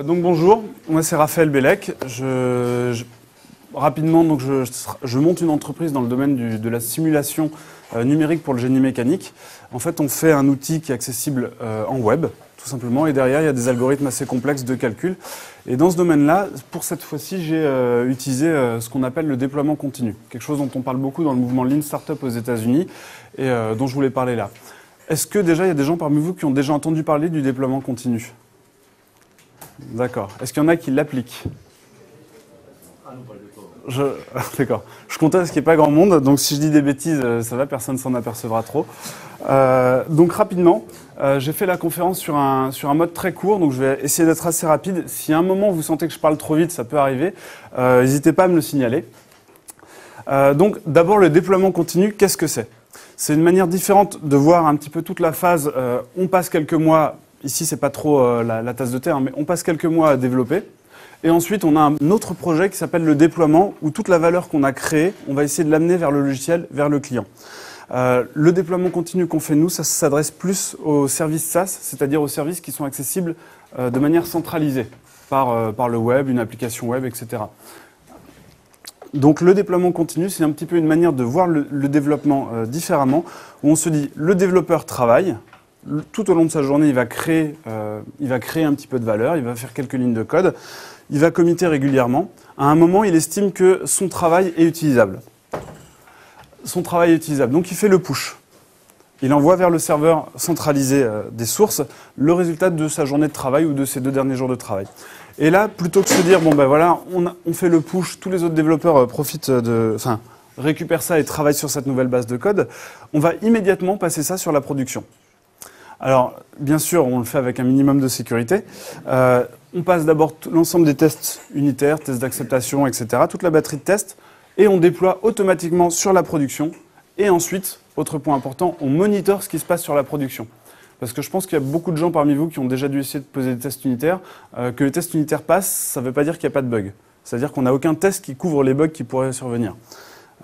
Donc bonjour, moi c'est Raphaël Bellec. Rapidement, donc je monte une entreprise dans le domaine de la simulation numérique pour le génie mécanique. En fait, on fait un outil qui est accessible en web, tout simplement, et derrière, il y a des algorithmes assez complexes de calcul. Et dans ce domaine-là, pour cette fois-ci, j'ai utilisé ce qu'on appelle le déploiement continu, quelque chose dont on parle beaucoup dans le mouvement Lean Startup aux États-Unis et dont je voulais parler là. Est-ce que déjà, il y a des gens parmi vous qui ont déjà entendu parler du déploiement continu ? D'accord. Est-ce qu'il y en a qui l'appliquent ? D'accord. Je comptais parce qu'il n'y a pas grand monde, donc si je dis des bêtises, ça va, personne ne s'en apercevra trop. Donc rapidement, j'ai fait la conférence sur un mode très court, donc je vais essayer d'être assez rapide. Si à un moment vous sentez que je parle trop vite, ça peut arriver, n'hésitez pas à me le signaler. Donc d'abord, le déploiement continu, qu'est-ce que c'est ? C'est une manière différente de voir un petit peu toute la phase. On passe quelques mois, ici c'est pas trop la tasse de thé, hein, mais on passe quelques mois à développer. Et ensuite, on a un autre projet qui s'appelle le déploiement, où toute la valeur qu'on a créée, on va essayer de l'amener vers le logiciel, vers le client. Le déploiement continu qu'on fait nous, ça s'adresse plus aux services SaaS, c'est-à-dire aux services qui sont accessibles de manière centralisée, par le web, une application web, etc. Donc le déploiement continu, c'est un petit peu une manière de voir le développement différemment, où on se dit, le développeur travaille, tout au long de sa journée, il va créer un petit peu de valeur, il va faire quelques lignes de code, il va committer régulièrement. À un moment, il estime que son travail est utilisable. Son travail est utilisable, donc il fait le push. Il envoie vers le serveur centralisé des sources le résultat de sa journée de travail ou de ses 2 derniers jours de travail. Et là, plutôt que de se dire, bon ben voilà, on fait le push, tous les autres développeurs récupèrent ça et travaillent sur cette nouvelle base de code, on va immédiatement passer ça sur la production. Alors, bien sûr, on le fait avec un minimum de sécurité. On passe d'abord l'ensemble des tests unitaires, tests d'acceptation, etc., toute la batterie de tests, et on déploie automatiquement sur la production. Et ensuite, autre point important, on monitore ce qui se passe sur la production. Parce que je pense qu'il y a beaucoup de gens parmi vous qui ont déjà dû essayer de poser des tests unitaires. Que les tests unitaires passent, ça ne veut pas dire qu'il n'y a pas de bug. C'est-à-dire qu'on n'a aucun test qui couvre les bugs qui pourraient survenir.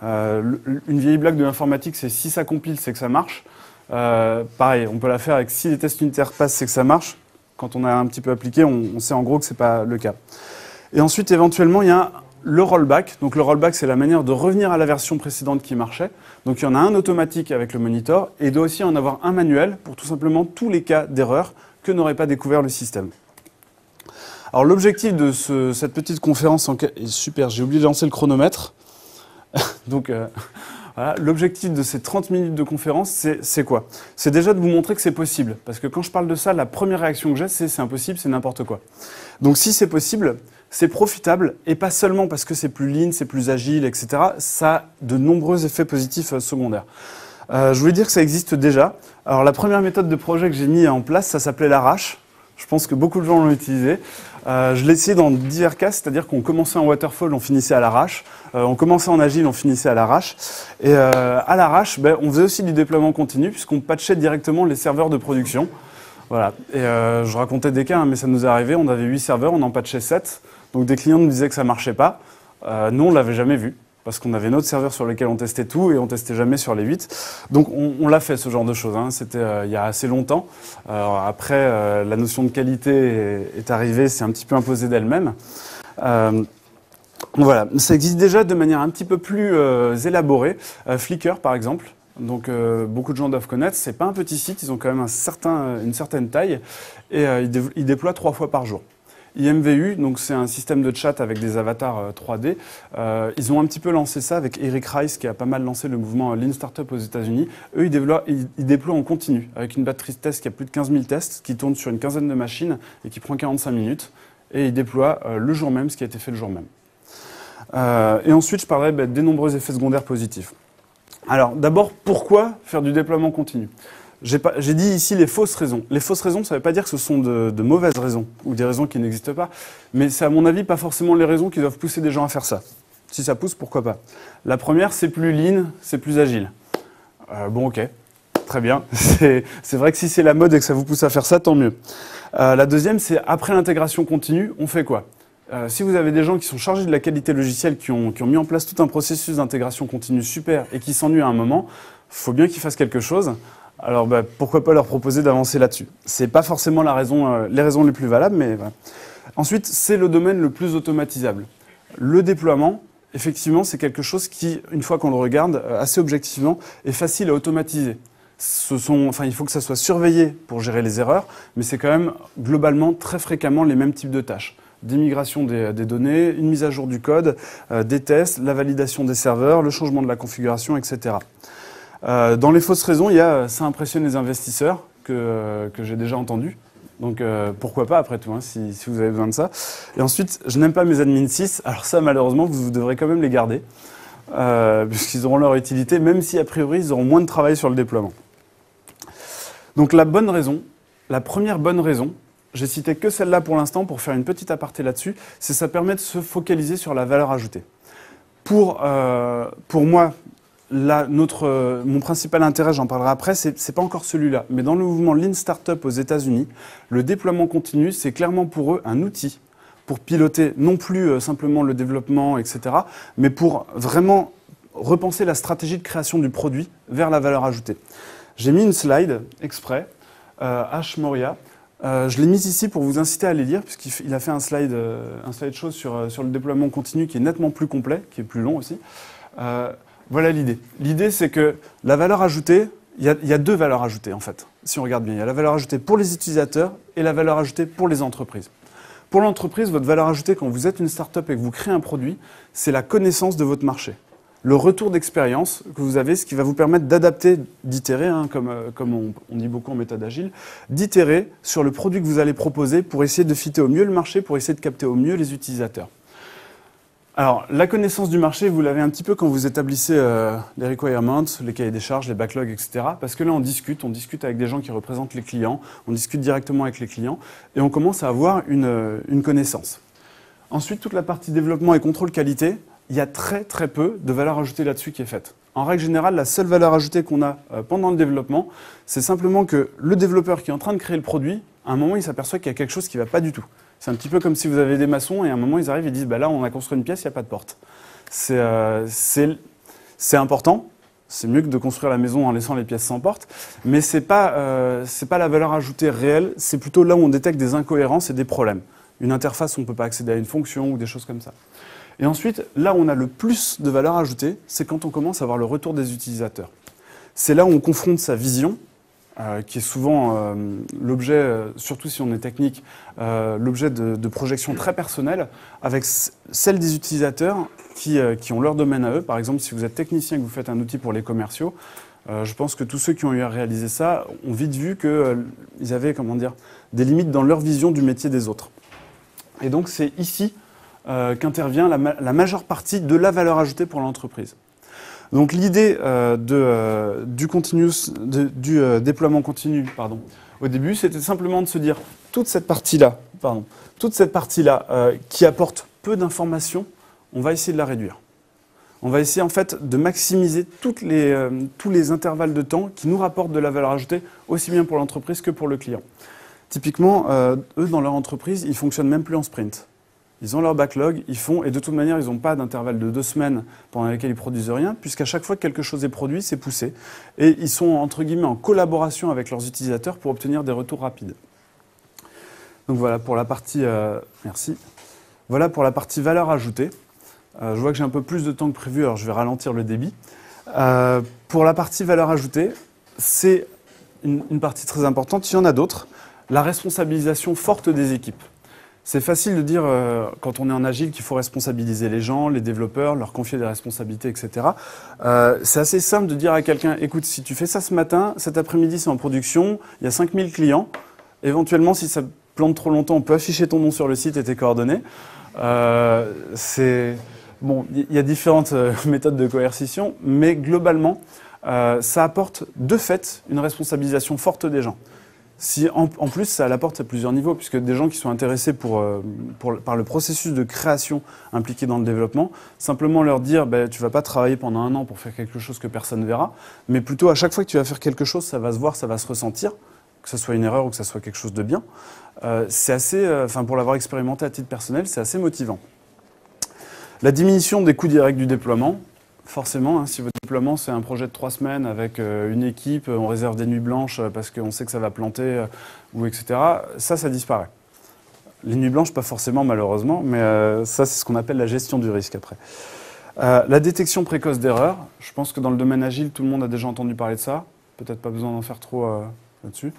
Une vieille blague de l'informatique, c'est si ça compile, c'est que ça marche. Pareil, on peut la faire avec si les tests unitaires passent, c'est que ça marche. Quand on a un petit peu appliqué, on sait en gros que ce n'est pas le cas. Et ensuite, éventuellement, il y a le rollback. Donc le rollback, c'est la manière de revenir à la version précédente qui marchait. Donc il y en a un automatique avec le monitor et il doit aussi en avoir un manuel pour tout simplement tous les cas d'erreur que n'aurait pas découvert le système. Alors l'objectif de cette petite conférence est super, j'ai oublié de lancer le chronomètre. Donc voilà, l'objectif de ces 30 minutes de conférence, c'est quoi ? C'est déjà de vous montrer que c'est possible. Parce que quand je parle de ça, la première réaction que j'ai, c'est impossible, c'est n'importe quoi. Donc si c'est possible, c'est profitable, et pas seulement parce que c'est plus lean, c'est plus agile, etc. Ça a de nombreux effets positifs secondaires. Je voulais dire que ça existe déjà. Alors la première méthode de projet que j'ai mis en place, ça s'appelait l'arrache. Je pense que beaucoup de gens l'ont utilisé. Je l'ai essayé dans divers cas, c'est-à-dire qu'on commençait en waterfall, on finissait à l'arrache. On commençait en agile, on finissait à l'arrache. Et à l'arrache, on faisait aussi du déploiement continu, puisqu'on patchait directement les serveurs de production. Voilà. Et je racontais des cas, hein, mais ça nous est arrivé. On avait 8 serveurs, on en patchait 7. Donc des clients nous disaient que ça ne marchait pas. Nous, on ne l'avait jamais vu. Parce qu'on avait notre serveur sur lequel on testait tout et on ne testait jamais sur les 8. Donc on l'a fait, ce genre de choses. Hein. C'était il y a assez longtemps. Après, la notion de qualité est arrivée, c'est un petit peu imposé d'elle-même. Voilà, ça existe déjà de manière un petit peu plus élaborée. Flickr, par exemple. Donc beaucoup de gens doivent connaître. C'est pas un petit site, ils ont quand même une certaine taille. Et ils déploient 3 fois par jour. IMVU, donc c'est un système de chat avec des avatars 3D. Ils ont un petit peu lancé ça avec Eric Rice, qui a pas mal lancé le mouvement Lean Startup aux États-Unis. Eux, ils déploient en continu, avec une batterie de tests qui a plus de 15 000 tests, qui tourne sur une quinzaine de machines et qui prend 45 minutes. Et ils déploient le jour même ce qui a été fait le jour même. Et ensuite, je parlerai des nombreux effets secondaires positifs. Alors, d'abord, pourquoi faire du déploiement continu ? J'ai dit ici les fausses raisons. Les fausses raisons, ça ne veut pas dire que ce sont de mauvaises raisons ou des raisons qui n'existent pas, mais c'est à mon avis pas forcément les raisons qui doivent pousser des gens à faire ça. Si ça pousse, pourquoi pas. La première, c'est plus lean, c'est plus agile. Bon, ok, très bien. C'est vrai que si c'est la mode et que ça vous pousse à faire ça, tant mieux. La deuxième, c'est après l'intégration continue, on fait quoi ? Si vous avez des gens qui sont chargés de la qualité logicielle, qui ont mis en place tout un processus d'intégration continue super et qui s'ennuient à un moment, il faut bien qu'ils fassent quelque chose. Alors pourquoi pas leur proposer d'avancer là-dessus. C'est pas forcément les raisons les plus valables, mais voilà. Ensuite, c'est le domaine le plus automatisable. Le déploiement, effectivement, c'est quelque chose qui, une fois qu'on le regarde assez objectivement, est facile à automatiser. Il faut que ça soit surveillé pour gérer les erreurs, mais c'est quand même globalement très fréquemment les mêmes types de tâches. Des migrations des données, une mise à jour du code, des tests, la validation des serveurs, le changement de la configuration, etc. Dans les fausses raisons, il y a ça impressionne les investisseurs que j'ai déjà entendu. Donc pourquoi pas après tout, hein, si vous avez besoin de ça. Et ensuite, je n'aime pas mes admin 6. Alors ça, malheureusement, vous devrez quand même les garder, puisqu'ils auront leur utilité, même si a priori, ils auront moins de travail sur le déploiement. Donc la première bonne raison, j'ai cité que celle-là pour l'instant pour faire une petite aparté là-dessus, c'est que ça permet de se focaliser sur la valeur ajoutée. Pour moi, mon principal intérêt, j'en parlerai après, c'est pas encore celui-là. Mais dans le mouvement Lean Startup aux États-Unis, le déploiement continu, c'est clairement pour eux un outil pour piloter non plus simplement le développement, etc., mais pour vraiment repenser la stratégie de création du produit vers la valeur ajoutée. J'ai mis une slide exprès, H. Moria. Je l'ai mise ici pour vous inciter à les lire, puisqu'il a fait un slideshow sur le déploiement continu qui est nettement plus complet, qui est plus long aussi. Voilà l'idée. L'idée, c'est que la valeur ajoutée, il y a deux valeurs ajoutées en fait, si on regarde bien. Il y a la valeur ajoutée pour les utilisateurs et la valeur ajoutée pour les entreprises. Pour l'entreprise, votre valeur ajoutée quand vous êtes une start-up et que vous créez un produit, c'est la connaissance de votre marché. Le retour d'expérience que vous avez, ce qui va vous permettre d'adapter, d'itérer, hein, comme on dit beaucoup en méthode agile, d'itérer sur le produit que vous allez proposer pour essayer de fitter au mieux le marché, pour essayer de capter au mieux les utilisateurs. Alors, la connaissance du marché, vous l'avez un petit peu quand vous établissez les requirements, les cahiers des charges, les backlogs, etc. Parce que là, on discute avec des gens qui représentent les clients, on discute directement avec les clients, et on commence à avoir une connaissance. Ensuite, toute la partie développement et contrôle qualité, il y a très très peu de valeur ajoutée là-dessus qui est faite. En règle générale, la seule valeur ajoutée qu'on a pendant le développement, c'est simplement que le développeur qui est en train de créer le produit, à un moment, il s'aperçoit qu'il y a quelque chose qui ne va pas du tout. C'est un petit peu comme si vous avez des maçons et à un moment, ils arrivent et disent bah là, on a construit une pièce, il n'y a pas de porte. C'est important. C'est mieux que de construire la maison en laissant les pièces sans porte. Mais ce n'est pas la valeur ajoutée réelle. C'est plutôt là où on détecte des incohérences et des problèmes. Une interface où on ne peut pas accéder à une fonction ou des choses comme ça. Et ensuite, là où on a le plus de valeur ajoutée, c'est quand on commence à avoir le retour des utilisateurs. C'est là où on confronte sa vision, qui est souvent l'objet, surtout si on est technique, l'objet de projections très personnelles, avec celle des utilisateurs qui ont leur domaine à eux. Par exemple, si vous êtes technicien et que vous faites un outil pour les commerciaux, je pense que tous ceux qui ont eu à réaliser ça ont vite vu qu'ils avaient des limites dans leur vision du métier des autres. Et donc c'est ici qu'intervient la majeure partie de la valeur ajoutée pour l'entreprise. Donc l'idée du déploiement continu, au début, c'était simplement de se dire toute cette partie-là, qui apporte peu d'informations, on va essayer de la réduire. On va essayer en fait de maximiser tous les intervalles de temps qui nous rapportent de la valeur ajoutée, aussi bien pour l'entreprise que pour le client. Typiquement, eux, dans leur entreprise, ils ne fonctionnent même plus en sprint. Ils ont leur backlog, et de toute manière, ils n'ont pas d'intervalle de 2 semaines pendant lesquelles ils ne produisent rien, puisqu'à chaque fois que quelque chose est produit, c'est poussé. Et ils sont, entre guillemets, en collaboration avec leurs utilisateurs pour obtenir des retours rapides. Donc voilà pour la partie... merci. Voilà pour la partie valeur ajoutée. Je vois que j'ai un peu plus de temps que prévu, alors je vais ralentir le débit. Pour la partie valeur ajoutée, c'est une partie très importante. Il y en a d'autres. La responsabilisation forte des équipes. C'est facile de dire, quand on est en agile, qu'il faut responsabiliser les gens, les développeurs, leur confier des responsabilités, etc. C'est assez simple de dire à quelqu'un, écoute, si tu fais ça ce matin, cet après-midi, c'est en production, il y a 5000 clients. Éventuellement, si ça plante trop longtemps, on peut afficher ton nom sur le site et tes coordonnées. Bon, il y a différentes méthodes de coercition, mais globalement, ça apporte de fait une responsabilisation forte des gens. Si, en plus, ça l'apporte à plusieurs niveaux, puisque des gens qui sont intéressés par le processus de création impliqué dans le développement, simplement leur dire tu ne vas pas travailler pendant 1 an pour faire quelque chose que personne ne verra, mais plutôt à chaque fois que tu vas faire quelque chose, ça va se voir, ça va se ressentir, que ce soit une erreur ou que ce soit quelque chose de bien. C'est assez, pour l'avoir expérimenté à titre personnel, c'est assez motivant. La diminution des coûts directs du déploiement. Forcément, si votre déploiement c'est un projet de 3 semaines avec une équipe, on réserve des nuits blanches parce qu'on sait que ça va planter, ou etc., ça disparaît. Les nuits blanches, pas forcément malheureusement, mais ça c'est ce qu'on appelle la gestion du risque après. La détection précoce d'erreurs, je pense que dans le domaine agile, tout le monde a déjà entendu parler de ça. Peut-être pas besoin d'en faire trop là-dessus.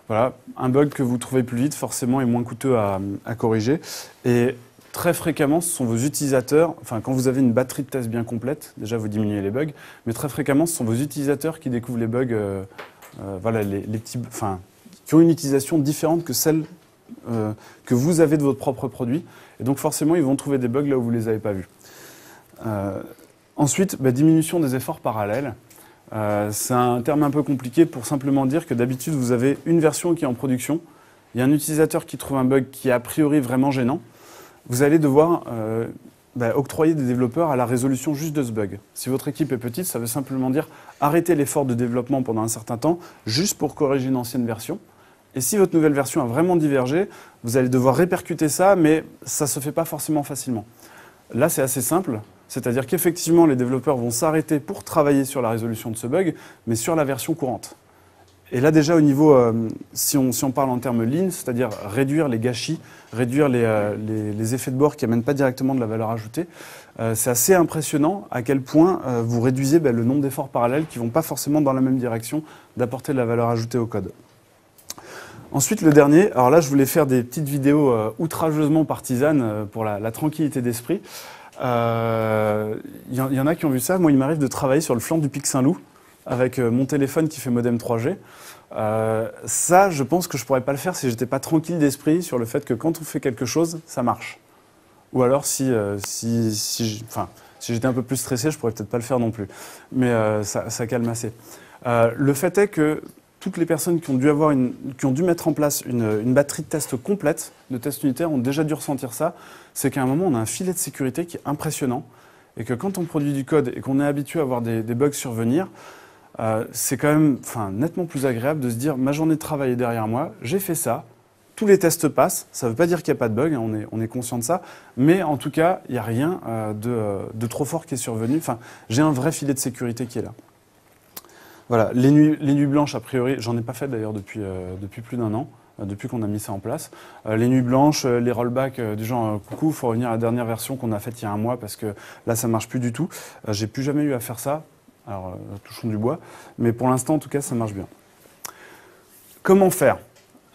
Voilà, un bug que vous trouvez plus vite, forcément, est moins coûteux à corriger. Et très fréquemment, ce sont vos utilisateurs, enfin quand vous avez une batterie de tests bien complète, déjà vous diminuez les bugs, mais très fréquemment, ce sont vos utilisateurs qui découvrent les bugs, voilà, les petits, enfin, qui ont une utilisation différente que celle que vous avez de votre propre produit. Et donc forcément, ils vont trouver des bugs là où vous ne les avez pas vus. Ensuite, diminution des efforts parallèles. C'est un terme un peu compliqué pour simplement dire que d'habitude, vous avez une version qui est en production, il y a un utilisateur qui trouve un bug qui est a priori vraiment gênant, vous allez devoir octroyer des développeurs à la résolution juste de ce bug. Si votre équipe est petite, ça veut simplement dire arrêter l'effort de développement pendant un certain temps, juste pour corriger une ancienne version. Et si votre nouvelle version a vraiment divergé, vous allez devoir répercuter ça, mais ça ne se fait pas forcément facilement. Là, c'est assez simple. C'est-à-dire qu'effectivement, les développeurs vont s'arrêter pour travailler sur la résolution de ce bug, mais sur la version courante. Et là, déjà, au niveau, si on parle en termes lean, c'est-à-dire réduire les gâchis, réduire les effets de bord qui n'amènent pas directement de la valeur ajoutée, c'est assez impressionnant à quel point vous réduisez le nombre d'efforts parallèles qui ne vont pas forcément dans la même direction d'apporter de la valeur ajoutée au code. Ensuite, le dernier, alors là, je voulais faire des petites vidéos outrageusement partisanes pour la tranquillité d'esprit. Il y en a qui ont vu ça. Moi, il m'arrive de travailler sur le flanc du Pic Saint-Loup avec mon téléphone qui fait modem 3G. Ça, je pense que je ne pourrais pas le faire si je n'étais pas tranquille d'esprit sur le fait que quand on fait quelque chose, ça marche. Ou alors si j'étais un peu plus stressé, je ne pourrais peut-être pas le faire non plus. Mais ça calme assez. Le fait est que toutes les personnes qui ont dû mettre en place une batterie de tests complète, de tests unitaires, ont déjà dû ressentir ça. C'est qu'à un moment, on a un filet de sécurité qui est impressionnant et que quand on produit du code et qu'on est habitué à voir des bugs survenir, c'est quand même nettement plus agréable de se dire « ma journée de travail est derrière moi, j'ai fait ça, tous les tests passent ». Ça ne veut pas dire qu'il n'y a pas de bug, on est conscient de ça, mais en tout cas, il n'y a rien de trop fort qui est survenu. J'ai un vrai filet de sécurité qui est là. Voilà, les nuits blanches, a priori, j'en ai pas fait d'ailleurs depuis plus d'1 an, depuis qu'on a mis ça en place. Les nuits blanches, les rollbacks du genre coucou, il faut revenir à la dernière version qu'on a faite il y a 1 mois parce que là ça marche plus du tout. J'ai plus jamais eu à faire ça, alors touchons du bois, mais pour l'instant en tout cas ça marche bien. Comment faire?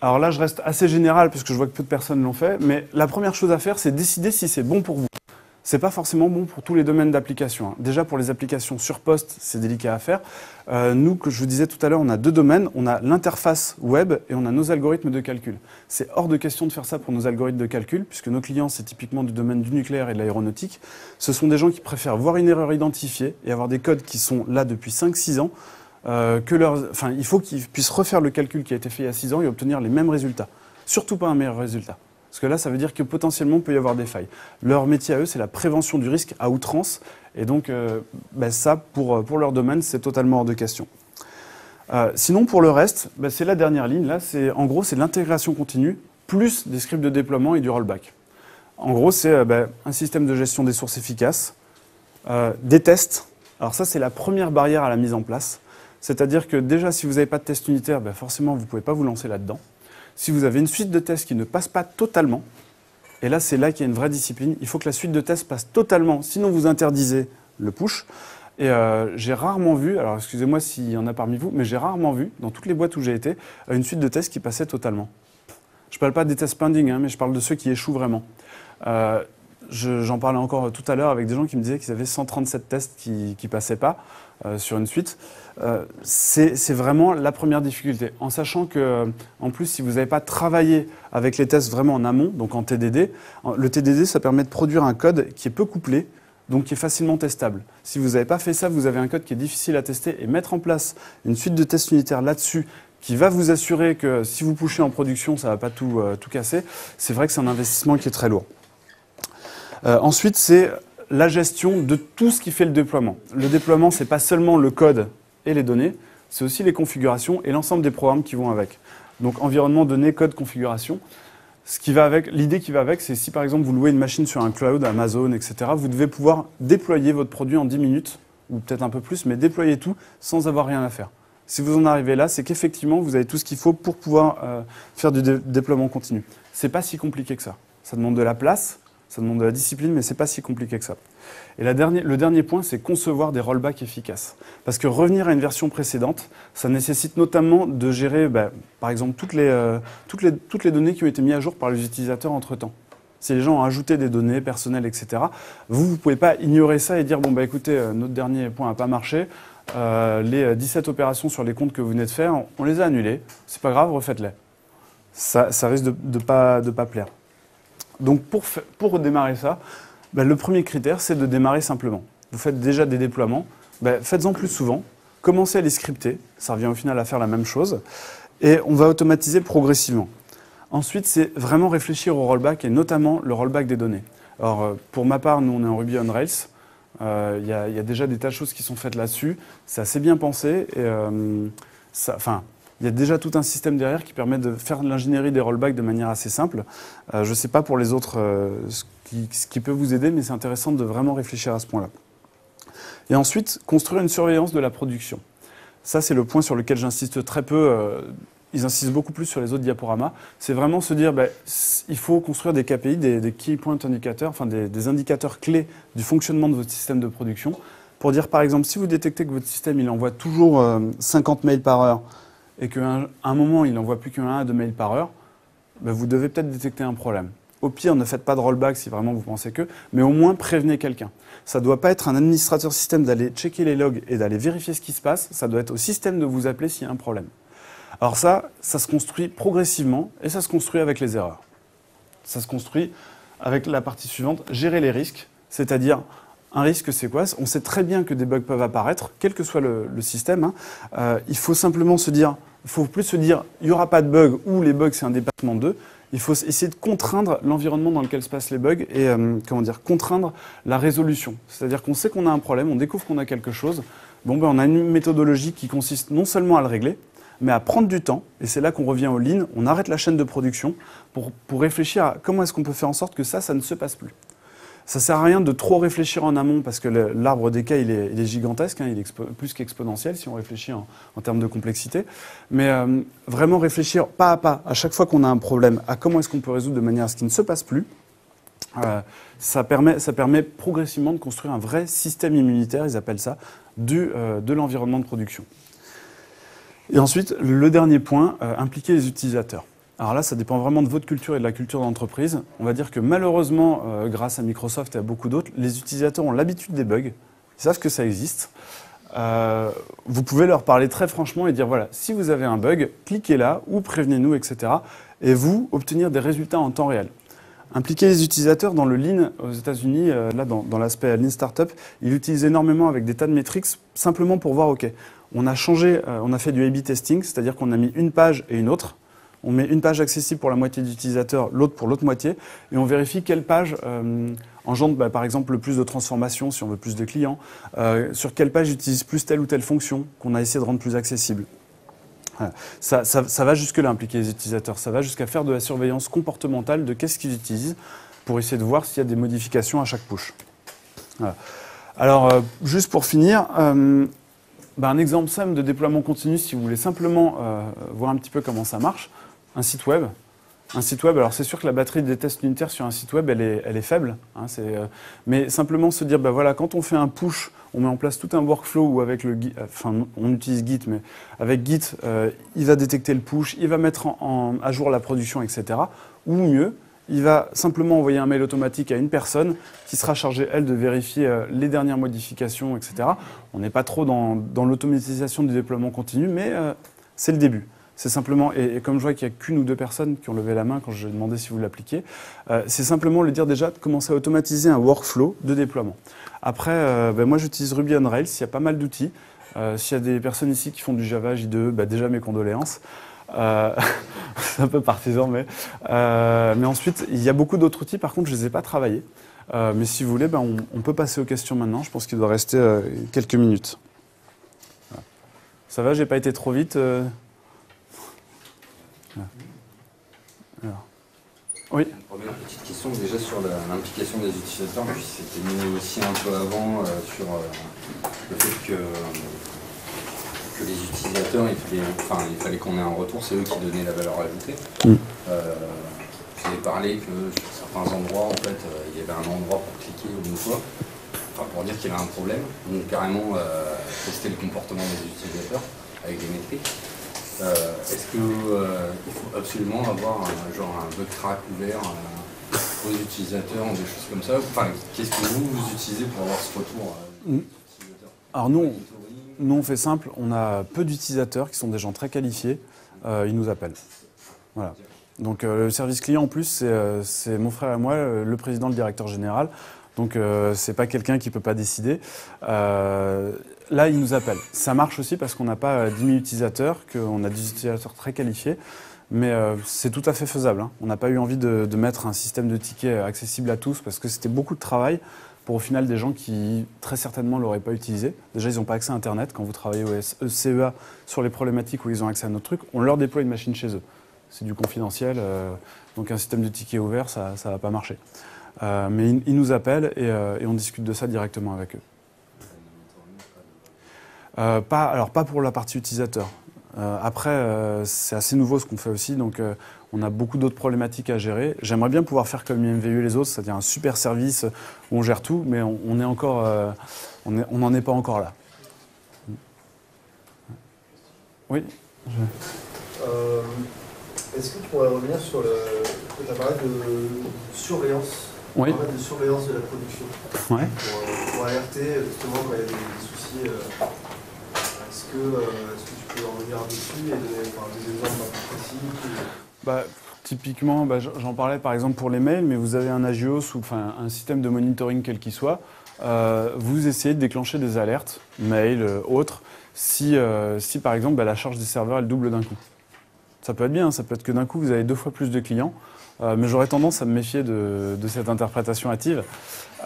Alors là je reste assez général parce que je vois que peu de personnes l'ont fait, mais la première chose à faire c'est décider si c'est bon pour vous. C'est pas forcément bon pour tous les domaines d'application. Déjà pour les applications sur poste, c'est délicat à faire. Nous, que je vous disais tout à l'heure, on a 2 domaines. On a l'interface web et on a nos algorithmes de calcul. C'est hors de question de faire ça pour nos algorithmes de calcul, puisque nos clients, c'est typiquement du domaine du nucléaire et de l'aéronautique. Ce sont des gens qui préfèrent voir une erreur identifiée et avoir des codes qui sont là depuis 5-6 ans. Il faut qu'ils puissent refaire le calcul qui a été fait il y a 6 ans et obtenir les mêmes résultats. Surtout pas un meilleur résultat. Parce que là, ça veut dire que potentiellement, il peut y avoir des failles. Leur métier à eux, c'est la prévention du risque à outrance. Et donc, ça, pour leur domaine, c'est totalement hors de question. Sinon, pour le reste, c'est la dernière ligne. Là, en gros, c'est l'intégration continue, plus des scripts de déploiement et du rollback. En gros, c'est un système de gestion des sources efficace, des tests. Alors ça, c'est la première barrière à la mise en place. C'est-à-dire que déjà, si vous n'avez pas de test unitaire, forcément, vous ne pouvez pas vous lancer là-dedans. Si vous avez une suite de tests qui ne passe pas totalement, et là c'est là qu'il y a une vraie discipline, il faut que la suite de tests passe totalement, sinon vous interdisez le push. Et j'ai rarement vu, alors excusez-moi s'il y en a parmi vous, mais j'ai rarement vu, dans toutes les boîtes où j'ai été, une suite de tests qui passait totalement. Je ne parle pas des tests pending, mais je parle de ceux qui échouent vraiment. J'en parlais encore tout à l'heure avec des gens qui me disaient qu'ils avaient 137 tests qui ne passaient pas sur une suite. C'est vraiment la première difficulté. En sachant que, en plus, si vous n'avez pas travaillé avec les tests vraiment en amont, donc en TDD, le TDD, ça permet de produire un code qui est peu couplé, donc qui est facilement testable. Si vous n'avez pas fait ça, vous avez un code qui est difficile à tester et mettre en place une suite de tests unitaires là-dessus qui va vous assurer que si vous pushez en production, ça ne va pas tout casser. C'est vrai que c'est un investissement qui est très lourd. Ensuite, c'est la gestion de tout ce qui fait le déploiement. Le déploiement, ce n'est pas seulement le code et les données, c'est aussi les configurations et l'ensemble des programmes qui vont avec. Donc environnement, données, code, configuration. L'idée qui va avec, c'est si par exemple vous louez une machine sur un cloud, Amazon, etc., vous devez pouvoir déployer votre produit en 10 minutes, ou peut-être un peu plus, mais déployer tout sans avoir rien à faire. Si vous en arrivez là, c'est qu'effectivement, vous avez tout ce qu'il faut pour pouvoir faire du déploiement continu. C'est pas si compliqué que ça. Ça demande de la place, ça demande de la discipline, mais c'est pas si compliqué que ça. Et le dernier point, c'est concevoir des rollbacks efficaces. Parce que revenir à une version précédente, ça nécessite notamment de gérer, par exemple, toutes les données qui ont été mises à jour par les utilisateurs entre-temps. Si les gens ont ajouté des données personnelles, etc., vous ne pouvez pas ignorer ça et dire, bon, écoutez, notre dernier point n'a pas marché, les 17 opérations sur les comptes que vous venez de faire, on les a annulées, c'est pas grave, refaites-les. Ça risque de pas plaire. Donc, pour redémarrer ça, le premier critère, c'est de démarrer simplement. Vous faites déjà des déploiements, faites-en plus souvent, commencez à les scripter, ça revient au final à faire la même chose, et on va automatiser progressivement. Ensuite, c'est vraiment réfléchir au rollback, et notamment le rollback des données. Alors, pour ma part, nous, on est en Ruby on Rails, il y a déjà des tas de choses qui sont faites là-dessus, c'est assez bien pensé, et il y a déjà tout un système derrière qui permet de faire l'ingénierie des rollbacks de manière assez simple. Je ne sais pas pour les autres ce qui peut vous aider, mais c'est intéressant de vraiment réfléchir à ce point-là. Et ensuite, construire une surveillance de la production. Ça, c'est le point sur lequel j'insiste très peu. Ils insistent beaucoup plus sur les autres diaporamas. C'est vraiment se dire, il faut construire des KPI, des Key Point Indicators, enfin des indicateurs clés du fonctionnement de votre système de production. Pour dire, par exemple, si vous détectez que votre système il envoie toujours 50 mails par heure, et qu'à un moment, il n'envoie plus qu'un à 2 mails par heure, vous devez peut-être détecter un problème. Au pire, ne faites pas de rollback si vraiment vous pensez que, mais au moins prévenez quelqu'un. Ça ne doit pas être un administrateur système d'aller checker les logs et d'aller vérifier ce qui se passe, ça doit être au système de vous appeler s'il y a un problème. Alors ça se construit progressivement et ça se construit avec les erreurs. Ça se construit avec la partie suivante, gérer les risques, c'est-à-dire un risque, c'est quoi? On sait très bien que des bugs peuvent apparaître, quel que soit le système. Il faut simplement se dire, il faut plus se dire, il n'y aura pas de bug ou les bugs, c'est un dépassement d'eux. Il faut essayer de contraindre l'environnement dans lequel se passent les bugs et contraindre la résolution. C'est-à-dire qu'on sait qu'on a un problème, on découvre qu'on a quelque chose. On a une méthodologie qui consiste non seulement à le régler, mais à prendre du temps. Et c'est là qu'on revient au lean, on arrête la chaîne de production pour réfléchir à comment est-ce qu'on peut faire en sorte que ça ne se passe plus. Ça ne sert à rien de trop réfléchir en amont parce que l'arbre des cas, il est gigantesque, il est plus qu'exponentiel si on réfléchit en termes de complexité. Mais vraiment réfléchir pas à pas, à chaque fois qu'on a un problème, à comment est-ce qu'on peut résoudre de manière à ce qu'il ne se passe plus, ça permet progressivement de construire un vrai système immunitaire, ils appellent ça, de l'environnement de production. Et ensuite, le dernier point, impliquer les utilisateurs. Alors là, ça dépend vraiment de votre culture et de la culture d'entreprise. On va dire que malheureusement, grâce à Microsoft et à beaucoup d'autres, les utilisateurs ont l'habitude des bugs, ils savent que ça existe. Vous pouvez leur parler très franchement et dire, voilà, si vous avez un bug, cliquez là ou prévenez-nous, etc. Et vous, obtenir des résultats en temps réel. Impliquer les utilisateurs dans le Lean aux États-Unis, là dans l'aspect Lean Startup, ils l'utilisent énormément avec des tas de métriques, simplement pour voir, OK, on a fait du A/B testing, c'est-à-dire qu'on a mis une page et une autre. On met une page accessible pour la moitié d'utilisateurs, l'autre pour l'autre moitié, et on vérifie quelle page engendre par exemple le plus de transformations si on veut plus de clients, sur quelle page utilise plus telle ou telle fonction qu'on a essayé de rendre plus accessible. Voilà. Ça va jusque-là impliquer les utilisateurs, ça va jusqu'à faire de la surveillance comportementale de qu'est-ce qu'ils utilisent pour essayer de voir s'il y a des modifications à chaque push. Voilà. Alors, juste pour finir, un exemple simple de déploiement continu, si vous voulez simplement voir un petit peu comment ça marche, un site web. Un site web, alors c'est sûr que la batterie des tests unitaires sur un site web, elle est faible. Mais simplement se dire, voilà, quand on fait un push, on met en place tout un workflow où avec on utilise Git, mais avec Git, il va détecter le push, il va mettre à jour la production, etc. Ou mieux, il va simplement envoyer un mail automatique à une personne qui sera chargée, elle, de vérifier les dernières modifications, etc. On n'est pas trop dans l'automatisation du déploiement continu, mais c'est le début. C'est simplement, et comme je vois qu'il n'y a qu'une ou deux personnes qui ont levé la main quand je demandais si vous l'appliquiez, c'est simplement le dire déjà de commencer à automatiser un workflow de déploiement. Après, moi j'utilise Ruby on Rails, il y a pas mal d'outils. S'il y a des personnes ici qui font du Java, J2E, déjà mes condoléances. C'est un peu partisan, mais ensuite, il y a beaucoup d'autres outils. Par contre, je ne les ai pas travaillés. Mais si vous voulez, on peut passer aux questions maintenant. Je pense qu'il doit rester quelques minutes. Voilà. Ça va, j'ai pas été trop vite Alors. Oui. Première petite question déjà sur l'implication des utilisateurs, puis c'était mis aussi un peu avant sur le fait que que les utilisateurs, il fallait qu'on ait un retour, c'est eux qui donnaient la valeur ajoutée. Vous avez parlé que sur certains endroits, en fait, il y avait un endroit pour cliquer ou une fois, pour dire qu'il y avait un problème. Donc carrément tester le comportement des utilisateurs avec des métriques. Est-ce qu'il faut absolument avoir un bug track ouvert aux utilisateurs ou des choses comme ça? Qu'est-ce que vous utilisez pour avoir ce retour utilisateurs? Alors nous, on fait simple, on a peu d'utilisateurs qui sont des gens très qualifiés, ils nous appellent. Voilà. Donc le service client en plus, c'est mon frère et moi, le président, le directeur général. Donc c'est pas quelqu'un qui peut pas décider. Là, il nous appelle. Ça marche aussi parce qu'on n'a pas 10 000 utilisateurs, qu'on a des utilisateurs très qualifiés. Mais c'est tout à fait faisable, hein. On n'a pas eu envie de mettre un système de tickets accessible à tous parce que c'était beaucoup de travail pour au final des gens qui très certainement ne l'auraient pas utilisé. Déjà, ils n'ont pas accès à Internet. Quand vous travaillez au CEA sur les problématiques où ils ont accès à notre truc, on leur déploie une machine chez eux. C'est du confidentiel, donc un système de tickets ouvert, ça ne va pas marcher. Mais ils nous appellent et on discute de ça directement avec eux. Pas pour la partie utilisateur. Après, c'est assez nouveau ce qu'on fait aussi, donc on a beaucoup d'autres problématiques à gérer. J'aimerais bien pouvoir faire comme IMVU et les autres, c'est-à-dire un super service où on gère tout, mais on est encore, on n'en est pas encore là. Oui. Est-ce que tu pourrais revenir sur tu as parlé de surveillance, oui. De surveillance de la production, ouais. pour alerter justement quand il y a des soucis. Est-ce que tu peux revenir dessus et donner des exemples un peu précis? Typiquement, j'en parlais par exemple pour les mails, mais vous avez un Agios ou un système de monitoring quel qu'il soit. Vous essayez de déclencher des alertes, mail, autres, si par exemple la charge des serveurs elle double d'un coup. Ça peut être bien, ça peut être que d'un coup vous avez 2 fois plus de clients, mais j'aurais tendance à me méfier de cette interprétation hâtive,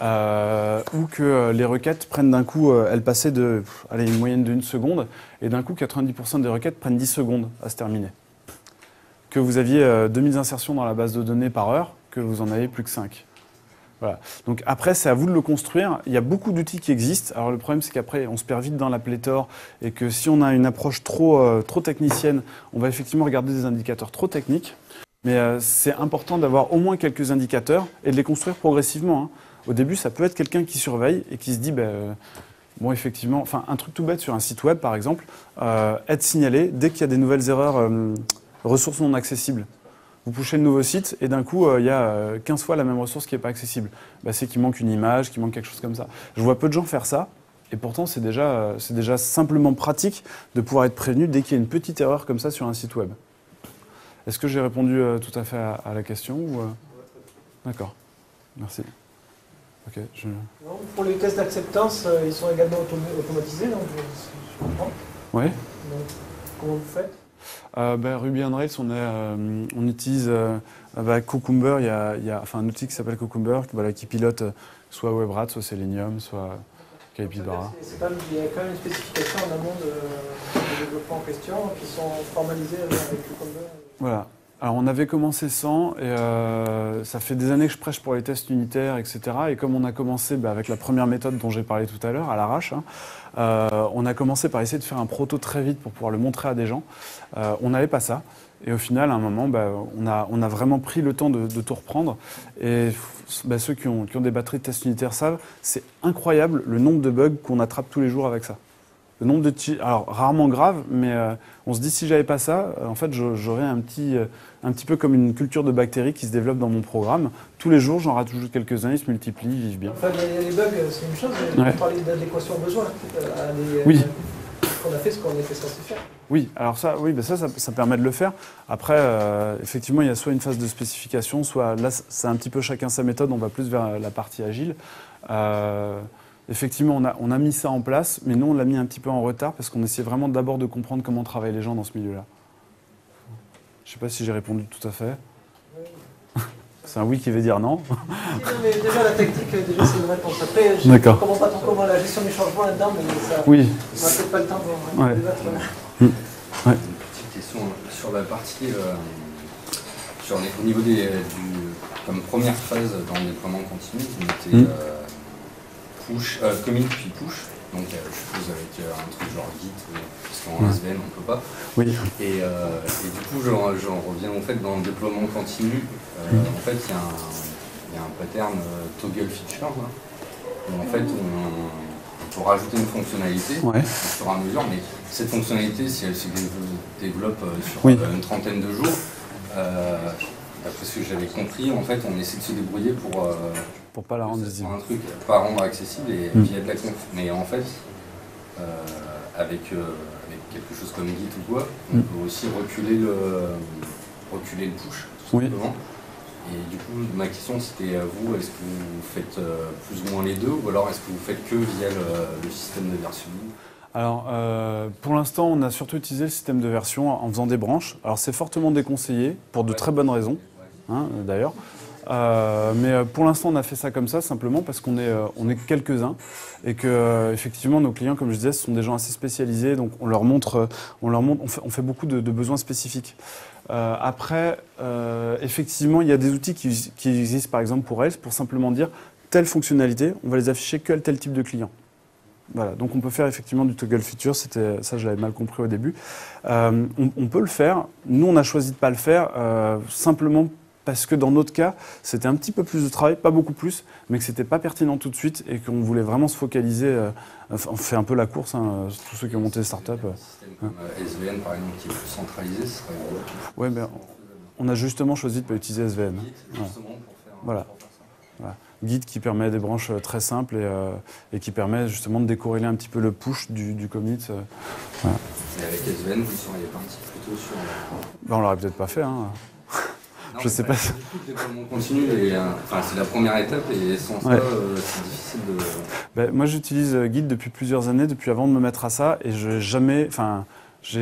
ou que les requêtes prennent d'un coup, elles passaient une moyenne de 1 seconde, et d'un coup 90% des requêtes prennent 10 secondes à se terminer. Que vous aviez 2000 insertions dans la base de données par heure, que vous en avez plus que 5. Voilà. Donc après, c'est à vous de le construire. Il y a beaucoup d'outils qui existent. Alors le problème, c'est qu'après, on se perd vite dans la pléthore et que si on a une approche trop technicienne, on va effectivement regarder des indicateurs trop techniques. Mais c'est important d'avoir au moins quelques indicateurs et de les construire progressivement, hein. Au début, ça peut être quelqu'un qui surveille et qui se dit, bon, effectivement, un truc tout bête sur un site web, par exemple, être signalé dès qu'il y a des nouvelles erreurs, ressources non accessibles. Vous pushez le nouveau site et d'un coup, il y a 15 fois la même ressource qui n'est pas accessible. C'est qu'il manque une image, qu'il manque quelque chose comme ça. Je vois peu de gens faire ça et pourtant, c'est déjà simplement pratique de pouvoir être prévenu dès qu'il y a une petite erreur comme ça sur un site web. Est-ce que j'ai répondu tout à fait à la question ou D'accord, merci. Okay, non, pour les tests d'acceptance, ils sont également automatisés, donc je comprends. Oui. Donc, comment vous faites? Ruby on Rails, on utilise avec Cucumber, il y a un outil qui s'appelle Cucumber qui pilote soit WebRat, soit Selenium, soit Capybara. Il y a quand même une spécification en amont de développement en question qui sont formalisées avec Cucumber. Voilà. Alors on avait commencé sans et ça fait des années que je prêche pour les tests unitaires, etc. Et comme on a commencé avec la première méthode dont j'ai parlé tout à l'heure, à l'arrache, hein, on a commencé par essayer de faire un proto très vite pour pouvoir le montrer à des gens. On n'avait pas ça. Et au final, à un moment, on a vraiment pris le temps de tout reprendre. Et ceux qui ont des batteries de tests unitaires savent, c'est incroyable le nombre de bugs qu'on attrape tous les jours avec ça. Le nombre de alors rarement grave, mais on se dit si j'avais pas ça, en fait j'aurais un petit peu comme une culture de bactéries qui se développe dans mon programme. Tous les jours, j'en rajoute quelques-uns, ils se multiplient, ils vivent bien. Enfin, les bugs, c'est une chose, mais on parlait d'adéquation aux besoins. Oui. On a fait ce qu'on était censé faire. Oui, alors ça, ça permet de le faire. Après, effectivement, il y a soit une phase de spécification, soit là, c'est un petit peu chacun sa méthode. On va plus vers la partie agile. Effectivement, on a mis ça en place, mais nous, on l'a mis un petit peu en retard parce qu'on essayait vraiment d'abord de comprendre comment travaillent les gens dans ce milieu-là. Je ne sais pas si j'ai répondu tout à fait. Oui. C'est un oui qui veut dire non. Mais déjà, la technique, c'est une réponse. Après, je ne comprends pas trop comment la gestion du changement là-dedans, mais ça, on n'a peut-être pas le temps de débattre. Une petite question sur la partie, au niveau comme première phase dans le déploiement continu, vous mettez push, commit puis push. Donc je suppose avec un truc genre Git, parce qu'en SVN on peut pas. Oui. Et du coup j'en reviens en fait dans le déploiement continu. En fait il y a un pattern toggle feature là, où en fait on peut rajouter une fonctionnalité au fur et à mesure, mais cette fonctionnalité si elle se développe sur une trentaine de jours, d'après ce que j'avais compris, en fait on essaie de se débrouiller pour pas la rendre visible. Un truc, pas rendre accessible et via de la conf. Mais en fait, avec quelque chose comme Git ou quoi, on peut aussi reculer le push, tout simplement. Et du coup, ma question c'était à vous, est-ce que vous faites plus ou moins les deux, ou alors est-ce que vous faites que via le système de versionning? Alors, pour l'instant, on a surtout utilisé le système de version en faisant des branches. Alors, c'est fortement déconseillé, pour de très bonnes raisons, d'ailleurs. Mais pour l'instant, on a fait ça comme ça, simplement parce qu'on est quelques-uns et que effectivement, nos clients, comme je disais, ce sont des gens assez spécialisés, donc on fait beaucoup de besoins spécifiques. Après, effectivement, il y a des outils qui existent, par exemple pour Rails, pour simplement dire telle fonctionnalité, on va les afficher que à tel type de client. Voilà, donc on peut faire effectivement du toggle feature, ça je l'avais mal compris au début. On peut le faire, nous on a choisi de ne pas le faire, simplement parce que dans notre cas, c'était un petit peu plus de travail, pas beaucoup plus, mais que c'était pas pertinent tout de suite et qu'on voulait vraiment se focaliser. On fait un peu la course, tous ceux qui ont monté des startups. Un système comme SVN par exemple qui est plus centralisé, ce serait. Oui, mais on a justement choisi de ne pas utiliser SVN. Voilà. Git qui permet des branches très simples et qui permet justement de décorréler un petit peu le push du commit. Voilà. Et avec SVN, vous ne seriez pas un petit peu plutôt sur. On l'aurait peut-être pas fait. Non, je sais pas. Le déploiement continu, c'est la première étape et sans ça, c'est difficile de. Moi, j'utilise Git depuis plusieurs années, depuis avant de me mettre à ça, et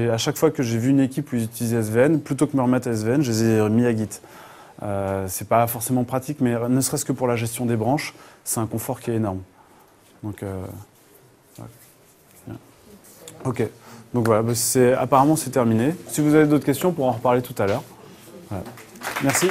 à chaque fois que j'ai vu une équipe où ils utilisaient SVN, plutôt que me remettre à SVN, je les ai mis à Git. C'est pas forcément pratique, mais ne serait-ce que pour la gestion des branches, c'est un confort qui est énorme. Donc, ok. Donc voilà, apparemment c'est terminé. Si vous avez d'autres questions, on pourra en reparler tout à l'heure. Voilà. Merci.